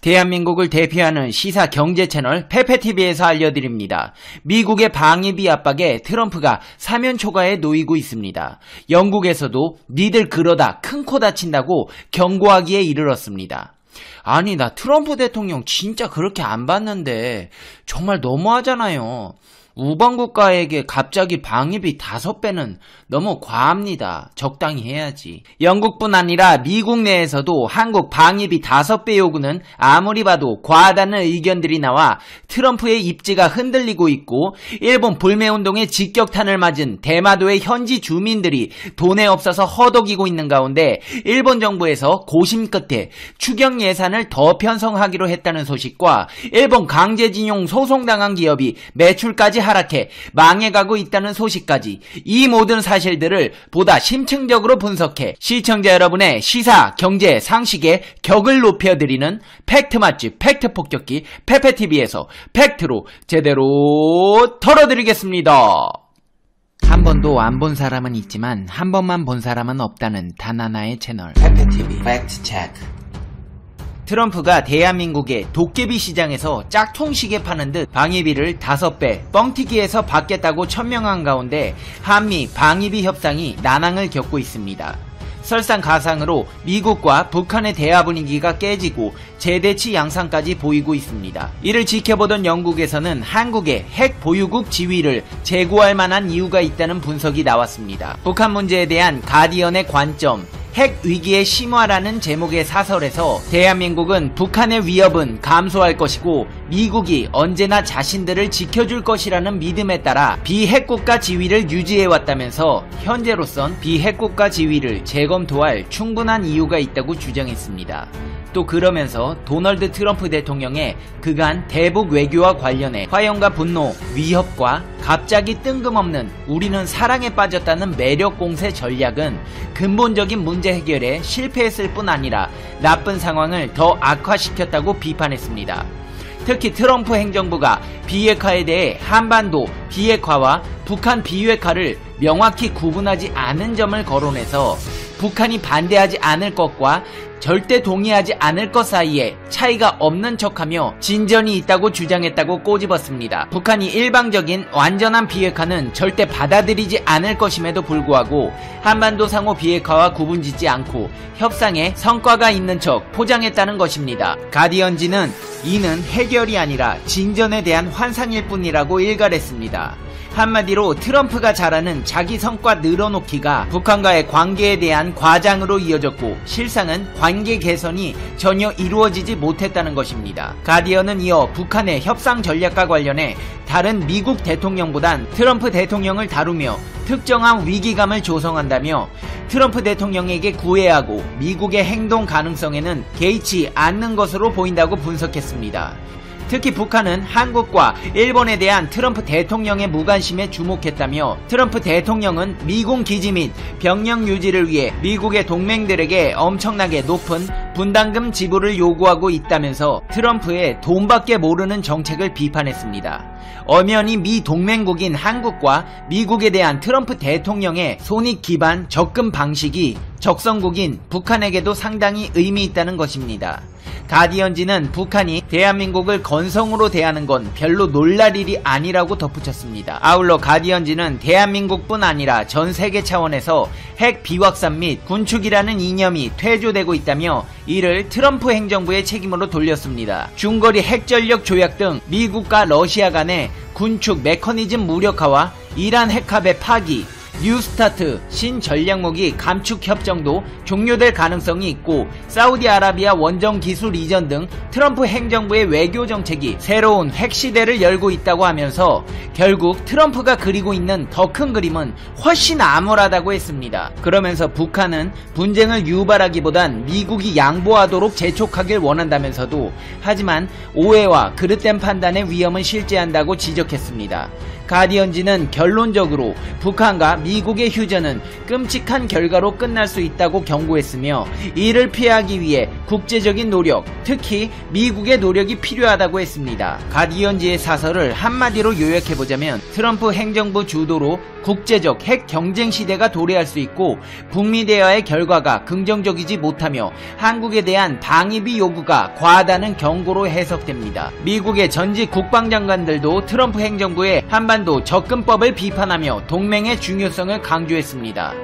대한민국을 대표하는 시사 경제 채널 페페TV에서 알려드립니다. 미국의 방위비 압박에 트럼프가 사면 초과에 놓이고 있습니다. 영국에서도 니들 그러다 큰 코 다친다고 경고하기에 이르렀습니다. 아니, 나 트럼프 대통령 진짜 그렇게 안 봤는데 정말 너무하잖아요. 우방국가에게 갑자기 방위비 5배는 너무 과합니다. 적당히 해야지. 영국뿐 아니라 미국 내에서도 한국 방위비 5배 요구는 아무리 봐도 과하다는 의견들이 나와 트럼프의 입지가 흔들리고 있고, 일본 불매운동에 직격탄을 맞은 대마도의 현지 주민들이 돈에 없어서 허덕이고 있는 가운데 일본 정부에서 고심 끝에 추경 예산을 더 편성하기로 했다는 소식과 일본 강제징용 소송당한 기업이 매출까지 하락해 망해가고 있다는 소식까지, 이 모든 사실들을 보다 심층적으로 분석해 시청자 여러분의 시사, 경제, 상식의 격을 높여드리는 팩트 맛집, 팩트 폭격기 페페TV에서 팩트로 제대로 털어드리겠습니다. 한 번도 안 본 사람은 있지만 한 번만 본 사람은 없다는 단 하나의 채널 페페TV 팩트 체크. 트럼프가 대한민국의 도깨비 시장에서 짝퉁시계 파는 듯 방위비를 5배 뻥튀기해서 받겠다고 천명한 가운데 한미 방위비 협상이 난항을 겪고 있습니다. 설상가상으로 미국과 북한의 대화 분위기가 깨지고 재대치 양상까지 보이고 있습니다. 이를 지켜보던 영국에서는 한국의 핵 보유국 지위를 재고할 만한 이유가 있다는 분석이 나왔습니다. 북한 문제에 대한 가디언의 관점, 핵 위기의 심화라는 제목의 사설에서 대한민국은 북한의 위협은 감소할 것이고 미국이 언제나 자신들을 지켜줄 것이라는 믿음에 따라 비핵국가 지위를 유지해왔다면서 현재로선 비핵국가 지위를 재검토할 충분한 이유가 있다고 주장했습니다. 또 그러면서 도널드 트럼프 대통령의 그간 대북 외교와 관련해 화형과 분노, 위협과 갑자기 뜬금없는 우리는 사랑에 빠졌다는 매력 공세 전략은 근본적인 문제 해결에 실패했을 뿐 아니라 나쁜 상황을 더 악화시켰다고 비판했습니다. 특히 트럼프 행정부가 비핵화에 대해 한반도 비핵화와 북한 비핵화를 명확히 구분하지 않은 점을 거론해서 북한이 반대하지 않을 것과 절대 동의하지 않을 것 사이에 차이가 없는 척하며 진전이 있다고 주장했다고 꼬집었습니다. 북한이 일방적인 완전한 비핵화는 절대 받아들이지 않을 것임에도 불구하고 한반도 상호 비핵화와 구분짓지 않고 협상에 성과가 있는 척 포장했다는 것입니다. 가디언지는 이는 해결이 아니라 진전에 대한 환상일 뿐이라고 일갈했습니다. 한마디로 트럼프가 잘하는 자기 성과 늘어놓기가 북한과의 관계에 대한 과장으로 이어졌고 실상은 관계 개선이 전혀 이루어지지 못했다는 것입니다. 가디언은 이어 북한의 협상 전략과 관련해 다른 미국 대통령보단 트럼프 대통령을 다루며 특정한 위기감을 조성한다며 트럼프 대통령에게 구애하고 미국의 행동 가능성에는 개의치 않는 것으로 보인다고 분석했습니다. 특히 북한은 한국과 일본에 대한 트럼프 대통령의 무관심에 주목했다며 트럼프 대통령은 미군 기지 및 병력 유지를 위해 미국의 동맹들에게 엄청나게 높은 분담금 지불을 요구하고 있다면서 트럼프의 돈밖에 모르는 정책을 비판했습니다. 엄연히 미 동맹국인 한국과 미국에 대한 트럼프 대통령의 손익 기반 접근 방식이 적성국인 북한에게도 상당히 의미 있다는 것입니다. 가디언지는 북한이 대한민국을 건성으로 대하는 건 별로 놀랄 일이 아니라고 덧붙였습니다. 아울러 가디언지는 대한민국뿐 아니라 전 세계 차원에서 핵 비확산 및 군축이라는 이념이 퇴조되고 있다며 이를 트럼프 행정부의 책임으로 돌렸습니다. 중거리 핵전력 조약 등 미국과 러시아 간의 군축 메커니즘 무력화와 이란 핵합의 파기, 뉴스타트 신전략무기 감축 협정도 종료될 가능성이 있고 사우디아라비아 원정 기술 이전 등 트럼프 행정부의 외교 정책이 새로운 핵시대를 열고 있다고 하면서 결국 트럼프가 그리고 있는 더 큰 그림은 훨씬 암울하다고 했습니다. 그러면서 북한은 분쟁을 유발하기보단 미국이 양보하도록 재촉하길 원한다면서도 하지만 오해와 그릇된 판단의 위험은 실제한다고 지적했습니다. 가디언지는 결론적으로 북한과 미국의 휴전은 끔찍한 결과로 끝날 수 있다고 경고했으며 이를 피하기 위해 국제적인 노력, 특히 미국의 노력이 필요하다고 했습니다. 가디언지의 사설을 한마디로 요약해보자면 트럼프 행정부 주도로 국제적 핵 경쟁 시대가 도래할 수 있고 북미 대화의 결과가 긍정적이지 못하며 한국에 대한 방위비 요구가 과하다는 경고로 해석됩니다. 미국의 전직 국방장관들도 트럼프 행정부의 한반도 접근법을 비판하며 동맹의 중요성을 강조했습니다.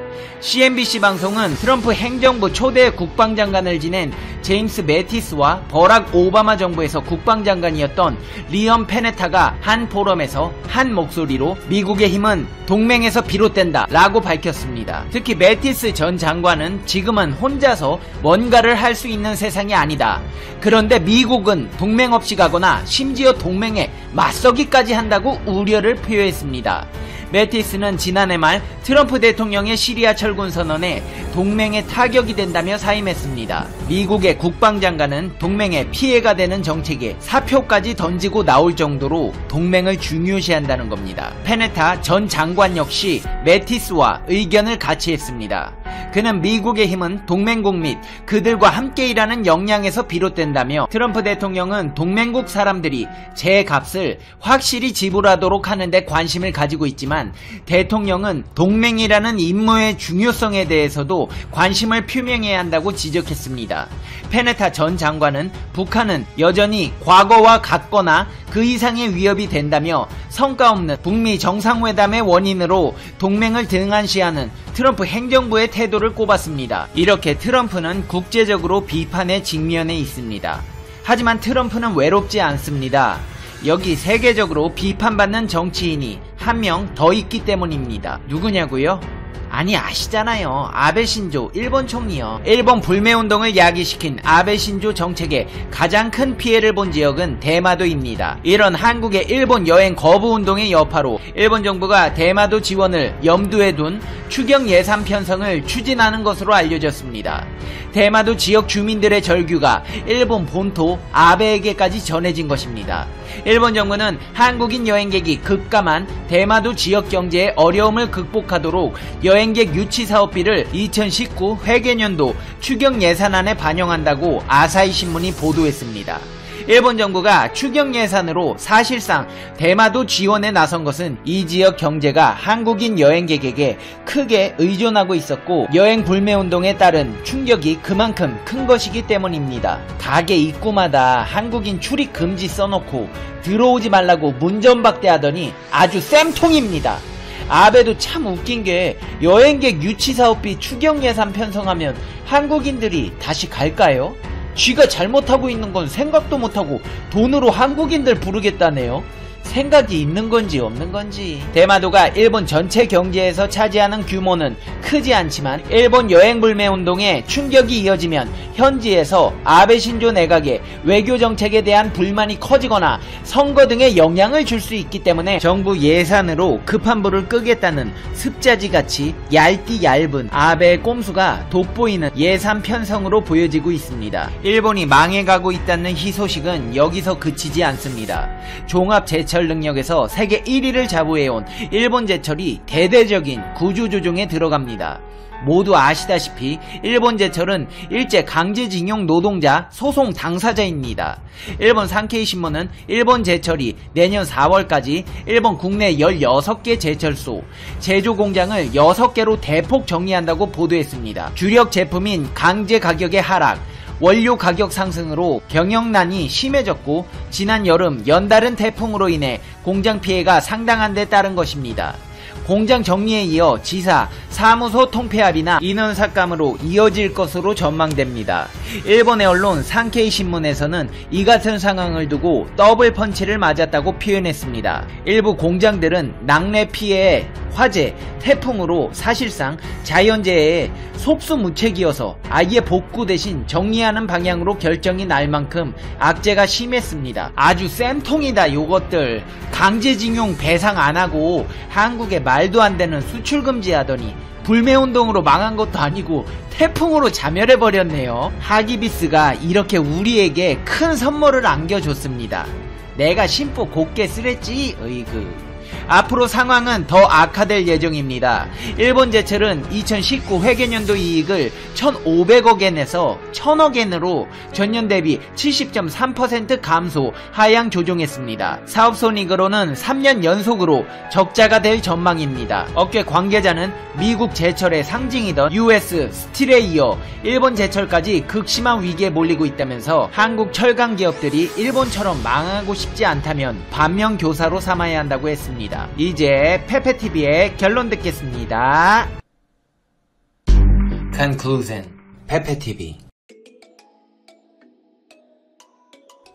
CNBC 방송은 트럼프 행정부 초대 국방장관을 지낸 제임스 매티스와 버락 오바마 정부에서 국방장관이었던 리엄 페네타가 한 포럼에서 한 목소리로 미국의 힘은 동맹에서 비롯된다 라고 밝혔습니다. 특히 매티스 전 장관은 지금은 혼자서 뭔가를 할 수 있는 세상이 아니다. 그런데 미국은 동맹 없이 가거나 심지어 동맹에 맞서기까지 한다고 우려를 표했습니다. 매티스는 지난해 말 트럼프 대통령의 시리아 철군 선언에 동맹에 타격이 된다며 사임했습니다. 미국의 국방장관은 동맹에 피해가 되는 정책에 사표까지 던지고 나올 정도로 동맹을 중요시한다는 겁니다. 페네타 전 장관 역시 매티스와 의견을 같이 했습니다. 그는 미국의 힘은 동맹국 및 그들과 함께 일하는 역량에서 비롯된다며 트럼프 대통령은 동맹국 사람들이 제 값을 확실히 지불하도록 하는데 관심을 가지고 있지만 대통령은 동맹이라는 임무의 중요성에 대해서도 관심을 표명해야 한다고 지적했습니다. 페네타 전 장관은 북한은 여전히 과거와 같거나 그 이상의 위협이 된다며 성과 없는 북미 정상회담의 원인으로 동맹을 등한시하는 트럼프 행정부의 태도를 꼽았습니다. 이렇게 트럼프는 국제적으로 비판에 직면해 있습니다. 하지만 트럼프는 외롭지 않습니다. 여기 세계적으로 비판받는 정치인이 한 명 더 있기 때문입니다. 누구냐고요? 아니 아시잖아요. 아베 신조 일본 총리요. 일본 불매운동을 야기시킨 아베 신조 정책에 가장 큰 피해를 본 지역은 대마도입니다. 이런 한국의 일본 여행 거부 운동의 여파로 일본 정부가 대마도 지원을 염두에 둔 추경 예산 편성을 추진하는 것으로 알려졌습니다. 대마도 지역 주민들의 절규가 일본 본토 아베에게까지 전해진 것입니다. 일본 정부는 한국인 여행객이 급감한 대마도 지역 경제의 어려움을 극복하도록 여행객 유치 사업비를 2019 회계년도 추경 예산안에 반영한다고 아사히 신문이 보도했습니다. 일본 정부가 추경 예산으로 사실상 대마도 지원에 나선 것은 이 지역 경제가 한국인 여행객에게 크게 의존하고 있었고 여행 불매운동에 따른 충격이 그만큼 큰 것이기 때문입니다. 가게 입구마다 한국인 출입 금지 써놓고 들어오지 말라고 문전박대하더니 아주 쌤통입니다. 아베도 참 웃긴게 여행객 유치사업비 추경 예산 편성하면 한국인들이 다시 갈까요? 쥐가 잘못하고 있는 건 생각도 못하고 돈으로 한국인들 부르겠다네요. 생각이 있는 건지 없는 건지. 대마도가 일본 전체 경제에서 차지하는 규모는 크지 않지만 일본 여행 불매 운동에 충격이 이어지면 현지에서 아베 신조 내각의 외교 정책에 대한 불만이 커지거나 선거 등에 영향을 줄 수 있기 때문에 정부 예산으로 급한 불을 끄겠다는 습자지같이 얇디 얇은 아베의 꼼수가 돋보이는 예산 편성으로 보여지고 있습니다. 일본이 망해가고 있다는 희소식은 여기서 그치지 않습니다. 종합제철 능력에서 세계 1위를 자부해온 일본 제철이 대대적인 구조조정에 들어갑니다. 모두 아시다시피 일본제철은 일제 강제징용 노동자 소송 당사자입니다. 일본 산케이신문은 일본제철이 내년 4월까지 일본 국내 16개 제철소, 제조공장을 6개로 대폭 정리한다고 보도했습니다. 주력 제품인 강제 가격의 하락, 원료 가격 상승으로 경영난이 심해졌고 지난 여름 연달은 태풍으로 인해 공장 피해가 상당한 데 따른 것입니다. 공장 정리에 이어 지사, 사무소 통폐합이나 인원 삭감으로 이어질 것으로 전망됩니다. 일본의 언론 산케이 신문에서는 이 같은 상황을 두고 더블 펀치를 맞았다고 표현했습니다. 일부 공장들은 낙뢰 피해에 화재, 태풍으로 사실상 자연재해에 속수무책이어서 아예 복구 대신 정리하는 방향으로 결정이 날 만큼 악재가 심했습니다. 아주 쌤통이다 요것들. 강제징용 배상 안하고 한국에 말도 안되는 수출금지 하더니 불매운동으로 망한 것도 아니고 태풍으로 자멸해버렸네요. 하기비스가 이렇게 우리에게 큰 선물을 안겨줬습니다. 내가 심보 곱게 쓰랬지. 으이그. 앞으로 상황은 더 악화될 예정입니다. 일본 제철은 2019 회계년도 이익을 1,500억엔에서 1,000억엔으로 전년 대비 70.3% 감소, 하향 조정했습니다. 사업손익으로는 3년 연속으로 적자가 될 전망입니다. 업계 관계자는 미국 제철의 상징이던 US 스틸에 이어 일본 제철까지 극심한 위기에 몰리고 있다면서 한국 철강 기업들이 일본처럼 망하고 싶지 않다면 반면교사로 삼아야 한다고 했습니다. 이제 페페TV의 결론 듣겠습니다. Conclusion. 페페TV.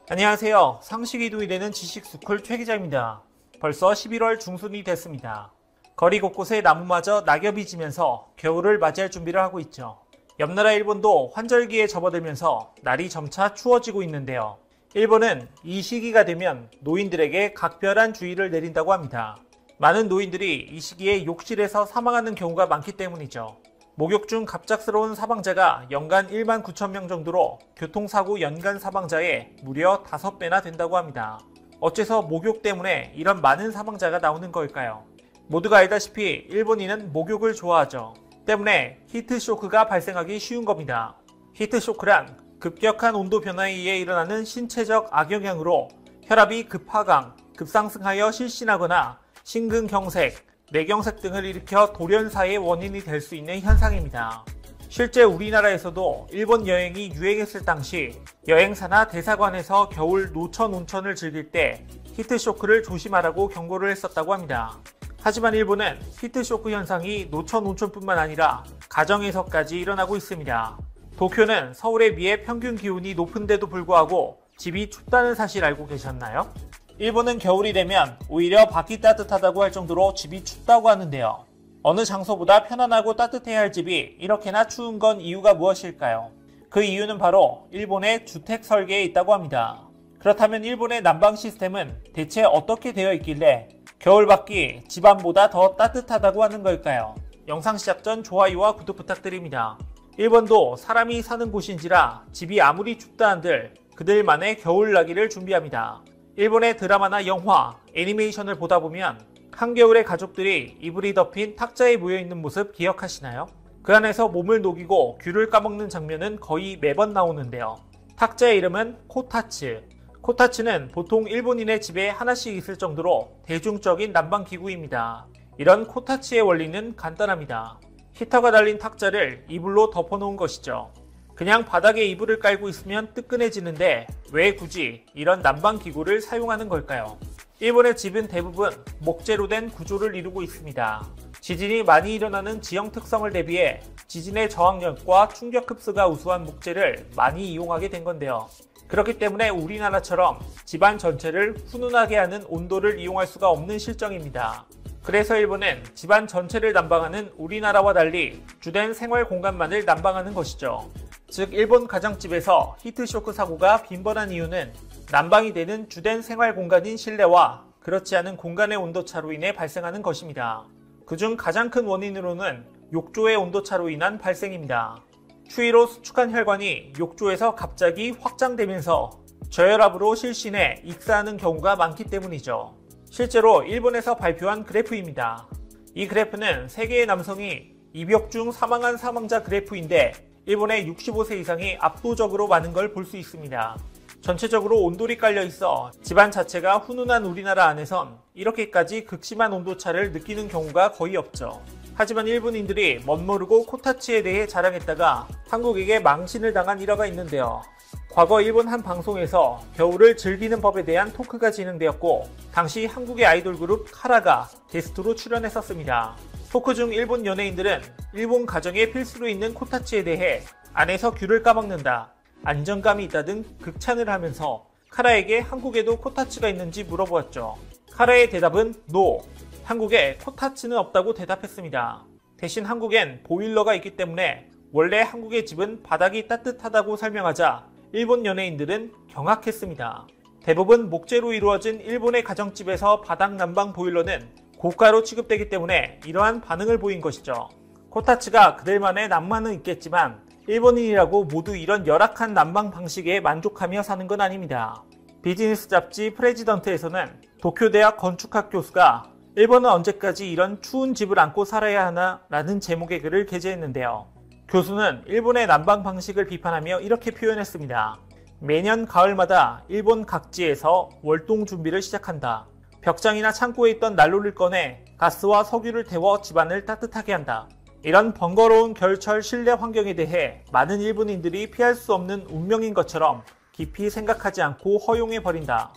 안녕하세요. 상식이 도움되는 지식스쿨 최 기자입니다. 벌써 11월 중순이 됐습니다. 거리 곳곳에 나무마저 낙엽이 지면서 겨울을 맞이할 준비를 하고 있죠. 옆나라 일본도 환절기에 접어들면서 날이 점차 추워지고 있는데요. 일본은 이 시기가 되면 노인들에게 각별한 주의를 내린다고 합니다. 많은 노인들이 이 시기에 욕실에서 사망하는 경우가 많기 때문이죠. 목욕 중 갑작스러운 사망자가 연간 1만 9천 명 정도로 교통사고 연간 사망자의 무려 5배나 된다고 합니다. 어째서 목욕 때문에 이런 많은 사망자가 나오는 걸까요? 모두가 알다시피 일본인은 목욕을 좋아하죠. 때문에 히트쇼크가 발생하기 쉬운 겁니다. 히트쇼크란 급격한 온도 변화에 의해 일어나는 신체적 악영향으로 혈압이 급하강, 급상승하여 실신하거나 심근경색, 뇌경색 등을 일으켜 돌연사의 원인이 될 수 있는 현상입니다. 실제 우리나라에서도 일본 여행이 유행했을 당시 여행사나 대사관에서 겨울 노천 온천을 즐길 때 히트쇼크를 조심하라고 경고를 했었다고 합니다. 하지만 일본은 히트쇼크 현상이 노천 온천뿐만 아니라 가정에서까지 일어나고 있습니다. 도쿄는 서울에 비해 평균 기온이 높은데도 불구하고 집이 춥다는 사실 알고 계셨나요? 일본은 겨울이 되면 오히려 밖이 따뜻하다고 할 정도로 집이 춥다고 하는데요. 어느 장소보다 편안하고 따뜻해야 할 집이 이렇게나 추운 건 이유가 무엇일까요? 그 이유는 바로 일본의 주택 설계에 있다고 합니다. 그렇다면 일본의 난방 시스템은 대체 어떻게 되어 있길래 겨울밖이 집안보다 더 따뜻하다고 하는 걸까요? 영상 시작 전 좋아요와 구독 부탁드립니다. 일본도 사람이 사는 곳인지라 집이 아무리 춥다 한들 그들만의 겨울나기를 준비합니다. 일본의 드라마나 영화, 애니메이션을 보다 보면 한겨울에 가족들이 이불이 덮인 탁자에 모여있는 모습 기억하시나요? 그 안에서 몸을 녹이고 귤을 까먹는 장면은 거의 매번 나오는데요. 탁자의 이름은 코타츠. 코타츠는 보통 일본인의 집에 하나씩 있을 정도로 대중적인 난방기구입니다. 이런 코타츠의 원리는 간단합니다. 히터가 달린 탁자를 이불로 덮어놓은 것이죠. 그냥 바닥에 이불을 깔고 있으면 뜨끈해지는데 왜 굳이 이런 난방기구를 사용하는 걸까요? 일본의 집은 대부분 목재로 된 구조를 이루고 있습니다. 지진이 많이 일어나는 지형 특성을 대비해 지진의 저항력과 충격 흡수가 우수한 목재를 많이 이용하게 된 건데요. 그렇기 때문에 우리나라처럼 집안 전체를 훈훈하게 하는 온도를 이용할 수가 없는 실정입니다. 그래서 일본은 집안 전체를 난방하는 우리나라와 달리 주된 생활 공간만을 난방하는 것이죠. 즉 일본 가정집에서 히트쇼크 사고가 빈번한 이유는 난방이 되는 주된 생활 공간인 실내와 그렇지 않은 공간의 온도차로 인해 발생하는 것입니다. 그중 가장 큰 원인으로는 욕조의 온도차로 인한 발생입니다. 추위로 수축한 혈관이 욕조에서 갑자기 확장되면서 저혈압으로 실신해 익사하는 경우가 많기 때문이죠. 실제로 일본에서 발표한 그래프입니다. 이 그래프는 세계의 남성이 입욕 중 사망한 사망자 그래프인데 일본의 65세 이상이 압도적으로 많은 걸 볼 수 있습니다. 전체적으로 온돌이 깔려 있어 집안 자체가 훈훈한 우리나라 안에선 이렇게까지 극심한 온도차를 느끼는 경우가 거의 없죠. 하지만 일본인들이 멋모르고 코타츠에 대해 자랑했다가 한국에게 망신을 당한 일화가 있는데요. 과거 일본 한 방송에서 겨울을 즐기는 법에 대한 토크가 진행되었고 당시 한국의 아이돌 그룹 카라가 게스트로 출연했었습니다. 토크 중 일본 연예인들은 일본 가정에 필수로 있는 코타츠에 대해 안에서 귤을 까먹는다, 안정감이 있다 등 극찬을 하면서 카라에게 한국에도 코타츠가 있는지 물어보았죠. 카라의 대답은 NO! 한국에 코타츠는 없다고 대답했습니다. 대신 한국엔 보일러가 있기 때문에 원래 한국의 집은 바닥이 따뜻하다고 설명하자 일본 연예인들은 경악했습니다. 대부분 목재로 이루어진 일본의 가정집에서 바닥 난방 보일러는 고가로 취급되기 때문에 이러한 반응을 보인 것이죠. 코타츠가 그들만의 낭만은 있겠지만 일본인이라고 모두 이런 열악한 난방 방식에 만족하며 사는 건 아닙니다. 비즈니스 잡지 프레지던트에서는 도쿄대학 건축학 교수가 일본은 언제까지 이런 추운 집을 안고 살아야 하나? 라는 제목의 글을 게재했는데요. 교수는 일본의 난방 방식을 비판하며 이렇게 표현했습니다. 매년 가을마다 일본 각지에서 월동 준비를 시작한다. 벽장이나 창고에 있던 난로를 꺼내 가스와 석유를 태워 집안을 따뜻하게 한다. 이런 번거로운 겨울철 실내 환경에 대해 많은 일본인들이 피할 수 없는 운명인 것처럼 깊이 생각하지 않고 허용해버린다.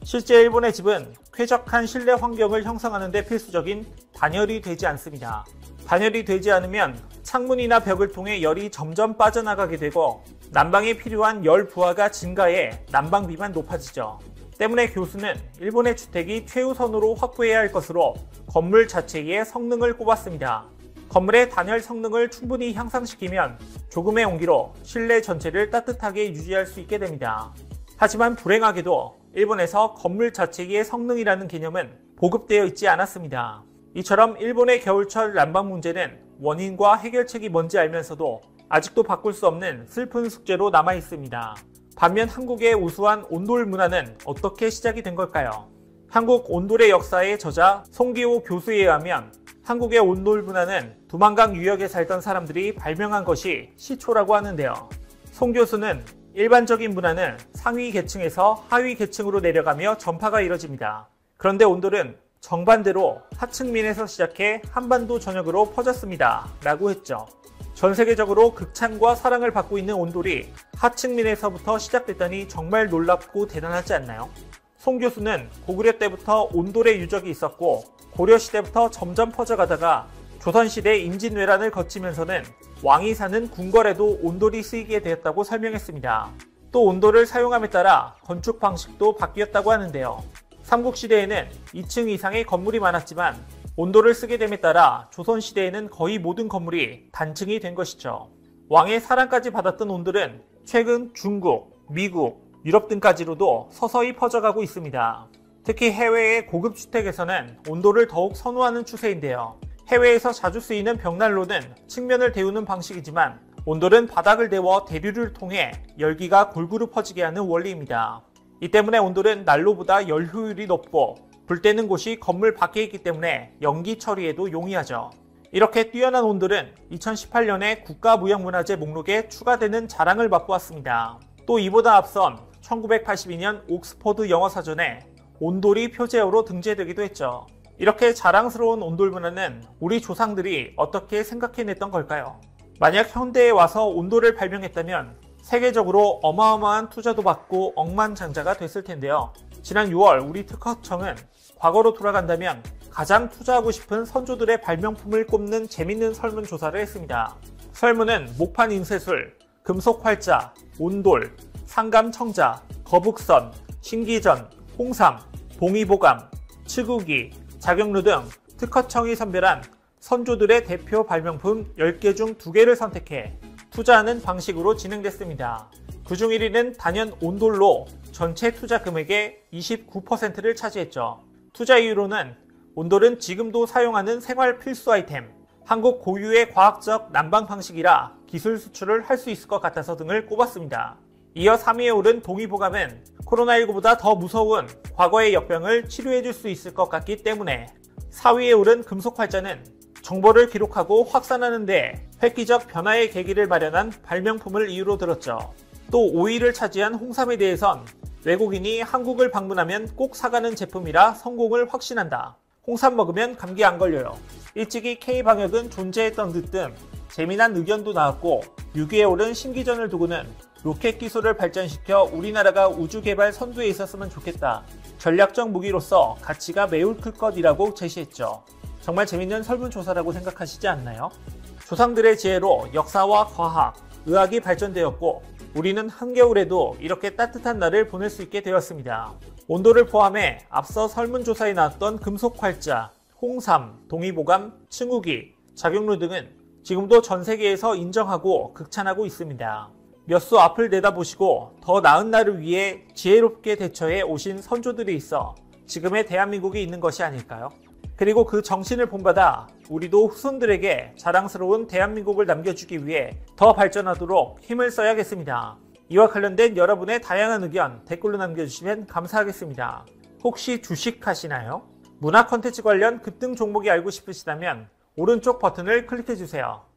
실제 일본의 집은 쾌적한 실내 환경을 형성하는 데 필수적인 단열이 되지 않습니다. 단열이 되지 않으면 창문이나 벽을 통해 열이 점점 빠져나가게 되고 난방에 필요한 열 부하가 증가해 난방비만 높아지죠. 때문에 교수는 일본의 주택이 최우선으로 확보해야 할 것으로 건물 자체의 성능을 꼽았습니다. 건물의 단열 성능을 충분히 향상시키면 조금의 온기로 실내 전체를 따뜻하게 유지할 수 있게 됩니다. 하지만 불행하게도 일본에서 건물 자체의 성능이라는 개념은 보급되어 있지 않았습니다. 이처럼 일본의 겨울철 난방 문제는 원인과 해결책이 뭔지 알면서도 아직도 바꿀 수 없는 슬픈 숙제로 남아 있습니다. 반면 한국의 우수한 온돌 문화는 어떻게 시작이 된 걸까요? 한국 온돌의 역사의 저자 송기호 교수에 의하면 한국의 온돌 문화는 두만강 유역에 살던 사람들이 발명한 것이 시초라고 하는데요. 송 교수는 일반적인 문화는 상위 계층에서 하위 계층으로 내려가며 전파가 이뤄집니다. 그런데 온돌은 정반대로 하층민에서 시작해 한반도 전역으로 퍼졌습니다. 라고 했죠. 전 세계적으로 극찬과 사랑을 받고 있는 온돌이 하층민에서부터 시작됐다니 정말 놀랍고 대단하지 않나요? 송 교수는 고구려 때부터 온돌의 유적이 있었고 고려 시대부터 점점 퍼져가다가 조선시대 임진왜란을 거치면서는 왕이 사는 궁궐에도 온돌이 쓰이게 되었다고 설명했습니다. 또 온돌을 사용함에 따라 건축 방식도 바뀌었다고 하는데요. 삼국시대에는 2층 이상의 건물이 많았지만 온돌을 쓰게 됨에 따라 조선시대에는 거의 모든 건물이 단층이 된 것이죠. 왕의 사랑까지 받았던 온돌은 최근 중국, 미국, 유럽 등까지로도 서서히 퍼져가고 있습니다. 특히 해외의 고급 주택에서는 온돌을 더욱 선호하는 추세인데요. 해외에서 자주 쓰이는 벽난로는 측면을 데우는 방식이지만 온돌은 바닥을 데워 대류를 통해 열기가 골고루 퍼지게 하는 원리입니다. 이 때문에 온돌은 난로보다 열 효율이 높고 불 때는 곳이 건물 밖에 있기 때문에 연기 처리에도 용이하죠. 이렇게 뛰어난 온돌은 2018년에 국가무형문화재 목록에 추가되는 자랑을 맛보았습니다. 또 이보다 앞선 1982년 옥스퍼드 영어사전에 온돌이 표제어로 등재되기도 했죠. 이렇게 자랑스러운 온돌 문화는 우리 조상들이 어떻게 생각해냈던 걸까요? 만약 현대에 와서 온돌을 발명했다면 세계적으로 어마어마한 투자도 받고 억만장자가 됐을 텐데요. 지난 6월 우리 특허청은 과거로 돌아간다면 가장 투자하고 싶은 선조들의 발명품을 꼽는 재밌는 설문조사를 했습니다. 설문은 목판 인쇄술, 금속 활자, 온돌, 상감청자, 거북선, 신기전, 홍삼, 봉이보감, 치구기, 작용루 등 특허청이 선별한 선조들의 대표 발명품 10개 중 2개를 선택해 투자하는 방식으로 진행됐습니다. 그중 1위는 단연 온돌로 전체 투자 금액의 29%를 차지했죠. 투자 이유로는 온돌은 지금도 사용하는 생활 필수 아이템, 한국 고유의 과학적 난방 방식이라 기술 수출을 할 수 있을 것 같아서 등을 꼽았습니다. 이어 3위에 오른 동의보감은 코로나19보다 더 무서운 과거의 역병을 치료해줄 수 있을 것 같기 때문에 4위에 오른 금속활자는 정보를 기록하고 확산하는 데 획기적 변화의 계기를 마련한 발명품을 이유로 들었죠. 또 5위를 차지한 홍삼에 대해선 외국인이 한국을 방문하면 꼭 사가는 제품이라 성공을 확신한다. 홍삼 먹으면 감기 안 걸려요. 일찍이 K방역은 존재했던 듯 등 재미난 의견도 나왔고 6위에 오른 신기전을 두고는 로켓 기술을 발전시켜 우리나라가 우주 개발 선두에 있었으면 좋겠다. 전략적 무기로서 가치가 매우 클 것이라고 제시했죠. 정말 재밌는 설문조사라고 생각하시지 않나요? 조상들의 지혜로 역사와 과학, 의학이 발전되었고 우리는 한겨울에도 이렇게 따뜻한 날을 보낼 수 있게 되었습니다. 온도를 포함해 앞서 설문조사에 나왔던 금속활자, 홍삼, 동의보감, 층우기, 작용루 등은 지금도 전 세계에서 인정하고 극찬하고 있습니다. 몇 수 앞을 내다보시고 더 나은 날을 위해 지혜롭게 대처해 오신 선조들이 있어 지금의 대한민국이 있는 것이 아닐까요? 그리고 그 정신을 본받아 우리도 후손들에게 자랑스러운 대한민국을 남겨주기 위해 더 발전하도록 힘을 써야겠습니다. 이와 관련된 여러분의 다양한 의견 댓글로 남겨주시면 감사하겠습니다. 혹시 주식하시나요? 문화 콘텐츠 관련 급등 종목이 알고 싶으시다면 오른쪽 버튼을 클릭해주세요.